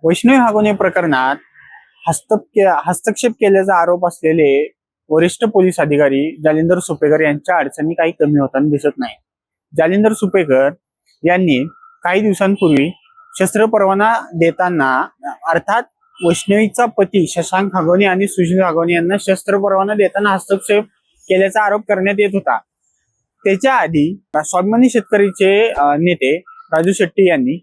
वैष्णवी हागवणे प्रकरणात हस्तक्षेप केल्याचा आरोप असलेले वरिष्ठ पोलीस अधिकारी जालिंदर सुपेकर यांच्या अडचणी काही कमी होताना दिसत नाही. जालिंदर सुपेकर यांनी काही दिवसांपूर्वी शस्त्र परवाना देताना अर्थात वैष्णवीचा पती शशांक हागवणे आणि सुशील हागवणे यांना शस्त्र परवाना देताना हस्तक्षेप केल्याचा आरोप करण्यात येत होता. त्याच्या आधी स्वाभिमानी शेतकरीचे नेते राजू शेट्टी यांनी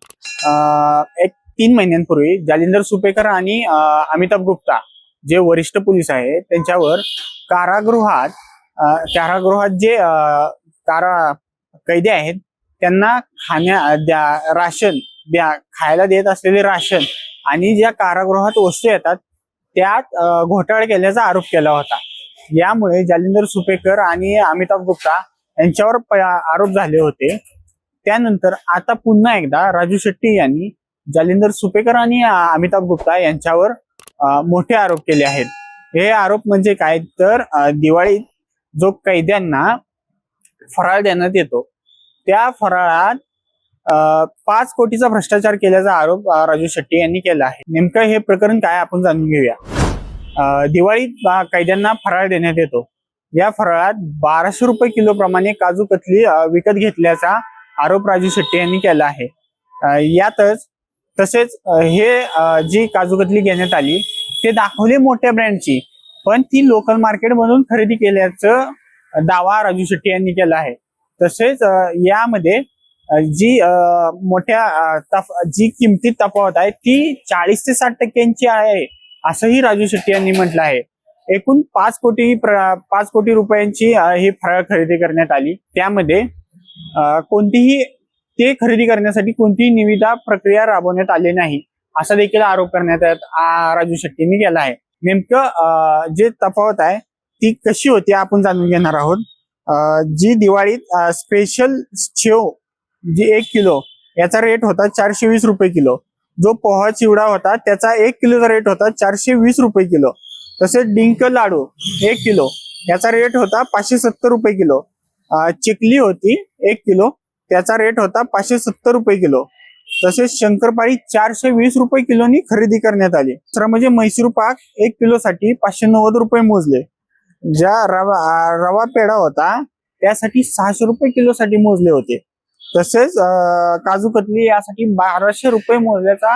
एक 3 महिन्यांपूर्वी जालिंदर सुपेकर आणि अमिताभ गुप्ता जे वरिष्ठ पोलीस आहेत त्यांच्यावर कारागृहात जे कैदी आहेत त्यांना खायला देत असलेले राशन आणि ज्या कारागृहात वस्तू येतात त्यात घोटाळा केल्याचा आरोप केला होता. यामुळे जालिंदर सुपेकर आणि अमिताभ गुप्ता यांच्यावर आरोप झाले होते. त्यानंतर आता पुन्हा एकदा राजू शेट्टी यांनी जालिंदर सुपेकर आणि अमिताभ गुप्ता यांच्यावर मोठे आरोप केले आहेत. हे आरोप म्हणजे काय तर दिवाळीत जो कैद्यांना फराळ देण्यात येतो त्या फराळात 5 कोटीचा भ्रष्टाचार केल्याचा आरोप राजू शेट्टी यांनी केला आहे. नेमकं हे प्रकरण काय आपण जाणून घेऊया. दिवाळीत कैद्यांना फराळ देण्यात येतो. या फराळात 1200 रुपये किलो प्रमाणे काजू कतली विकत घेतल्याचा आरोप राजू शेट्टी यांनी केला आहे. तसेच हे जी काजू कतली घेण्यात आली ते दाखवले मोठ्या ब्रँडची पण ती लोकल मार्केट मधून खरेदी केल्याचं दावा राजू शेट्टी यांनी केला आहे. तसेच यामध्ये जी जी किमतीत तफावत आहे ती 40 ते 60% आहे असंही राजू शेट्टी यांनी म्हटलं आहे. एकूण 5 कोटी रुपयांची ही फराळ खरेदी करण्यात आली. त्यामध्ये ते खरेदी करण्यासाठी कोणतीही निविदा प्रक्रिया राबवण्यात आली नाही असा देखील आरोप करण्यात राजू शेट्टींनी केला आहे. नेमकं जे तफावत आहे ती कशी होती आपण जाणून घेणार आहोत. जी दिवाळीत स्पेशल शेव जी 1 किलो याचा रेट होता 420 रुपये किलो. जो पोहा चिवडा होता त्याचा 1 किलोचा रेट होता 420 रुपये किलो. तसेच डिंक लाडू 1 किलो याचा रेट होता 570 रुपये किलो. चिकली होती 1 किलो त्याचा रेट होता 570 रुपये किलो. तसेच शंकरपाळी 420 रुपये किलोनी खरेदी करण्यात आली. दुसरा म्हणजे मैसूर पाक 1 किलो साठी 590 रुपये मोजले. ज्या रवा पेढा होता त्यासाठी 600 रुपये किलो साठी मोजले होते. तसेच काजू कतली यासाठी 1200 रुपये मोजल्याचा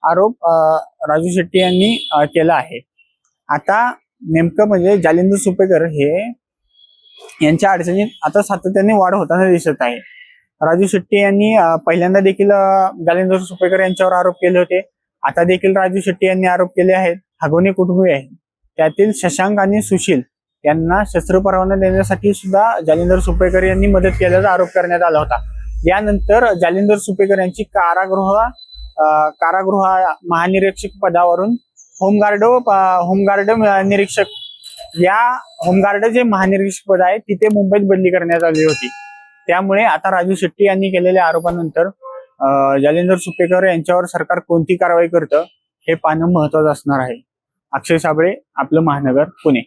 आरोप राजू शेट्टी यांनी केला आहे. आता नेमकं म्हणजे जालिंदर सुपेकर हे यांच्या अडचणीत आता सातत्याने वाढ होताना दिसत आहे. राजू शेट्टी यांनी पहिल्यांदा देखील जालिंदर सुपेकर यांच्यावर आरोप केले होते. आता देखील राजू शेट्टी यांनी आरोप केले आहेत. हागवणे कुटुंबीय आहेत त्यातील शशांक आणि सुशील यांना शस्त्र परवाना देण्यासाठी सुद्धा जालिंदर सुपेकर यांनी मदत केल्याचा आरोप करण्यात आला होता. यानंतर जालिंदर सुपेकर यांची कारागृह महानिरीक्षक पदावरून होमगार्ड निरीक्षक होमगार्ड जे महानिरीक्षक पद आहे तिथे मुंबईत बदली करण्यात आली होती. त्यामुळे आता राजू शेट्टी यांनी केलेल्या आरोपानंतर जालिंदर सुपेकर यांच्यावर सरकार कोणती कारवाई करतं हे पाहणं महत्वाचं असणार आहे. अक्षय साबळे, आपलं महानगर, पुणे.